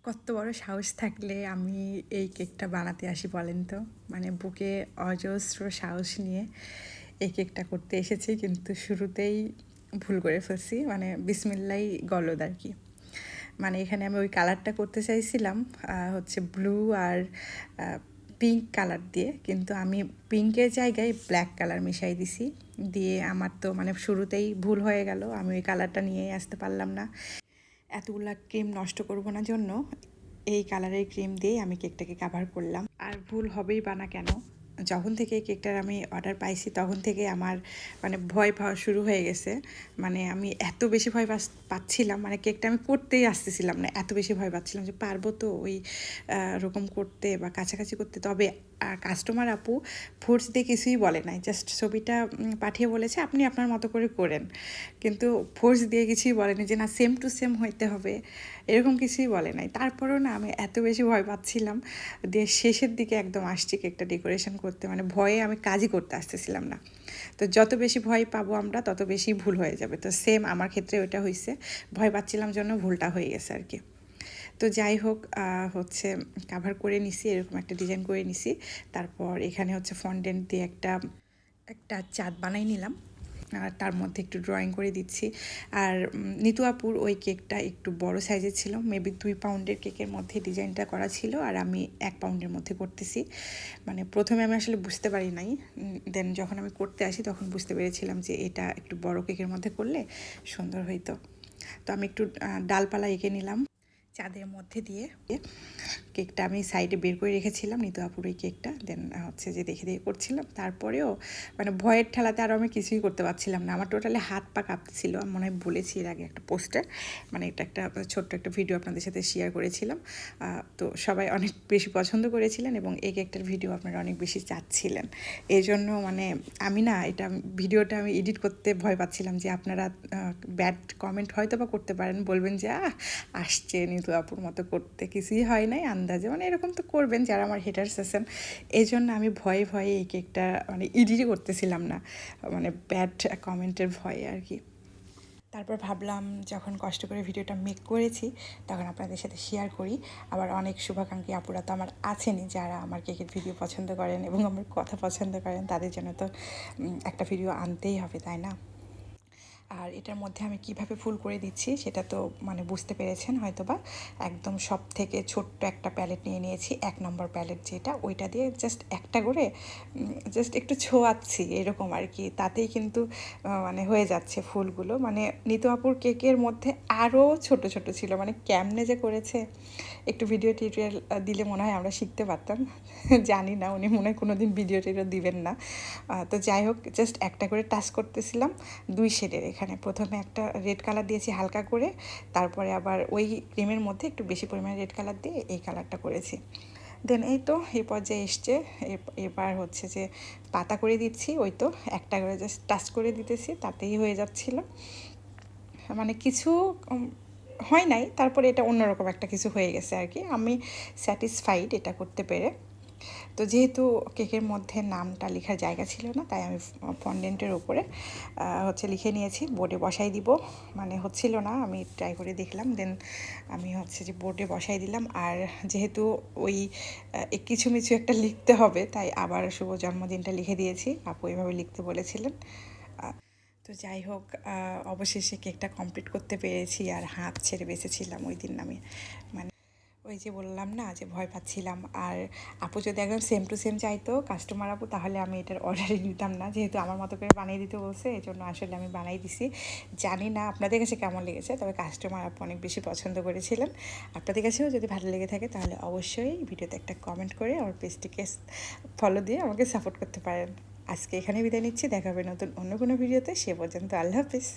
কত বড় সাহস থাকলে আমি এই কেকটা বানাতে আসি বলেন তো? মানে বুকে অজস্র সাহস নিয়ে এই কেকটা করতে এসেছি, কিন্তু শুরুতেই ভুল করে ফেলছি। মানে বিসমিল্লাহ গলদ আর কি। মানে এখানে আমি ওই কালারটা করতে চাইছিলাম হচ্ছে ব্লু আর পিঙ্ক কালার দিয়ে, কিন্তু আমি পিঙ্কের জায়গায় ব্ল্যাক কালার মিশাই দিছি। দিয়ে আমার তো মানে শুরুতেই ভুল হয়ে গেল, আমি ওই কালারটা নিয়েই আসতে পারলাম না। এতগুলা ক্রিম নষ্ট করবো না জন্য এই কালারের ক্রিম দিয়ে আমি কেকটাকে কাভার করলাম। আর ভুল হবেই বা না কেন, যখন থেকে এই কেকটার আমি অর্ডার পাইছি তখন থেকে আমার মানে ভয় পাওয়া শুরু হয়ে গেছে। মানে আমি এত বেশি ভয় পাচ্ছিলাম, মানে কেকটা আমি করতেই আসতেছিলাম না, এত বেশি ভয় পাচ্ছিলাম যে পারবো তো ওই রকম করতে বা কাছাকাছি করতে। তবে কাস্টমার আপু ফোর্স দিয়ে কিছুই বলে নাই, জাস্ট ছবিটা পাঠিয়ে বলেছে আপনি আপনার মতো করে করেন, কিন্তু ফোর্স দিয়ে কিছুই বলেনি যে না সেম টু সেম হইতে হবে, এরকম কিছুই বলে নাই। তারপরেও না আমি এত বেশি ভয় পাচ্ছিলাম, দিয়ে শেষের দিকে একদম আসছি কেকটা ডেকোরেশন করতে, মানে ভয়ে আমি কাজই করতে আসতেছিলাম না। তো যত বেশি ভয় পাবো আমরা তত বেশি ভুল হয়ে যাবে। তো সেম আমার ক্ষেত্রে ওইটা হয়েছে, ভয় পাচ্ছিলাম জন্য ভুলটা হয়ে গেছে আর কি। তো যাই হোক, হচ্ছে কাভার করে নিছি, এরকম একটা ডিজাইন করে নিছি। তারপর এখানে হচ্ছে ফন্ডেন্ট দিয়ে একটা একটা চাঁদ বানাই নিলাম, আর তার মধ্যে একটু ড্রয়িং করে দিচ্ছি। আর নিতু আপুর ওই কেকটা একটু বড় সাইজের ছিল, মেবি 2 পাউন্ডের কেকের মধ্যে ডিজাইনটা করা ছিল, আর আমি 1 পাউন্ডের মধ্যে করতেছি। মানে প্রথমে আমি আসলে বুঝতে পারি নাই, দেন যখন আমি করতে আসি তখন বুঝতে পেরেছিলাম যে এটা একটু বড় কেকের মধ্যে করলে সুন্দর হইতো। তো আমি একটু ডালপালা এঁকে নিলাম চাঁদের মধ্যে দিয়ে। কেকটা আমি সাইডে বের করে রেখেছিলাম, নিতু আপুর ওই কেকটা, দেন হচ্ছে যে দেখে দেখে করছিলাম। তারপরেও মানে ভয়ের ঠেলাতে আরও আমি কিছুই করতে পারছিলাম না, আমার টোটালি হাত পা কাঁপছিল। আমি মনে হয় বলেছি এর আগে একটা পোস্টে, মানে এটা একটা ছোট্ট একটা ভিডিও আপনাদের সাথে শেয়ার করেছিলাম। তো সবাই অনেক বেশি পছন্দ করেছিলেন এবং এই কেকটার ভিডিও আপনারা অনেক বেশি চাচ্ছিলেন। এই জন্য মানে আমি না এটা ভিডিওটা আমি এডিট করতে ভয় পাচ্ছিলাম যে আপনারা ব্যাড কমেন্ট হয়তো বা করতে পারেন, বলবেন যে আসছে নিতু আপুর মতো করতে, কিছুই হয় নাই আন্দাজে, মানে এরকম তো করবেন যারা আমার হেটার্স আছেন। এই জন্য আমি ভয়ে ভয়ে এই কেকটা মানে এডিটই করতেছিলাম না, মানে ব্যাড কমেন্টের ভয়ে আর কি। তারপর ভাবলাম যখন কষ্ট করে ভিডিওটা মেক করেছি তখন আপনাদের সাথে শেয়ার করি। আবার অনেক শুভাকাঙ্ক্ষী আপুরা তো আমার আছেনই যারা আমার কেকের ভিডিও পছন্দ করেন এবং আমার কথা পছন্দ করেন, তাদের জন্য তো একটা ভিডিও আনতেই হবে, তাই না? আর এটার মধ্যে আমি কিভাবে ফুল করে দিচ্ছি সেটা তো মানে বুঝতে পেরেছেন হয়তো বা। একদম সব থেকে ছোট্ট একটা প্যালেট নিয়ে নিয়েছি, 1 নম্বর প্যালেট যেটা, ওইটা দিয়ে জাস্ট একটা করে জাস্ট একটু ছোঁয়াচ্ছি এরকম আর কি, তাতেই কিন্তু মানে হয়ে যাচ্ছে ফুলগুলো। মানে নিতু আপুর কেকের মধ্যে আরও ছোট ছোট ছিল, মানে কেমনে যে করেছে, একটু ভিডিও টিউটোরিয়াল দিলে মনে হয় আমরা শিখতে পারতাম। জানি না, উনি মনে হয় কোনো দিন ভিডিও টিউটোরিয়াল দিবেন না। তো যাই হোক, জাস্ট একটা করে টাচ করতেছিলাম 2 শেডের। এখানে প্রথমে একটা রেড কালার দিয়েছি হালকা করে, তারপরে আবার ওই ক্রিমের মধ্যে একটু বেশি পরিমাণে রেড কালার দিয়ে এই কালারটা করেছি। দেন এই তো এই পর্যায়ে এসছে। এবার হচ্ছে যে পাতা করে দিচ্ছি, ওই তো একটা করে জাস্ট টাচ করে দিতেছি, তাতেই হয়ে যাচ্ছিল। মানে কিছু হয় নাই, তারপরে এটা অন্যরকম একটা কিছু হয়ে গেছে আর কি। আমি স্যাটিসফাইড এটা করতে পেরে। তো যেহেতু কেকের মধ্যে নামটা লেখার জায়গা ছিল না, তাই আমি ফন্ডেন্টের উপরে হচ্ছে লিখে নিয়েছি, বোর্ডে বসাই দিব। মানে হচ্ছিল না, আমি ট্রাই করে দেখলাম, দেন আমি হচ্ছে যে বোর্ডে বসাই দিলাম। আর যেহেতু ওই কিছু মিছু একটা লিখতে হবে, তাই আবার শুভ জন্মদিনটা লিখে দিয়েছি, আপু এভাবে লিখতে বলেছিলেন। তো যাই হোক, অবশেষে কেকটা কমপ্লিট করতে পেরেছি, আর হাঁপ ছেড়ে বেঁচেছিলাম ওই দিন আমি। মানে ওই যে বললাম না যে ভয় পাচ্ছিলাম। আর আপু যদি একদম সেম টু সেম চাইতো কাস্টমার আপু, তাহলে আমি এটার অর্ডারই নিতাম না, যেহেতু আমার মতো করে বানিয়ে দিতে বলছে, এই জন্য আসলে আমি বানাই দিছি। জানি না আপনাদের কাছে কেমন লেগেছে, তবে কাস্টমার আপু অনেক বেশি পছন্দ করেছিলেন। আপনাদের কাছেও যদি ভালো লেগে থাকে তাহলে অবশ্যই ভিডিওতে একটা কমেন্ট করে আমার পেজটিকে ফলো দিয়ে আমাকে সাপোর্ট করতে পারেন। আজকে এখানে বিদায় নিচ্ছি, দেখা হবে নতুন অন্য কোনো ভিডিওতে। সে পর্যন্ত আল্লাহ হাফিজ।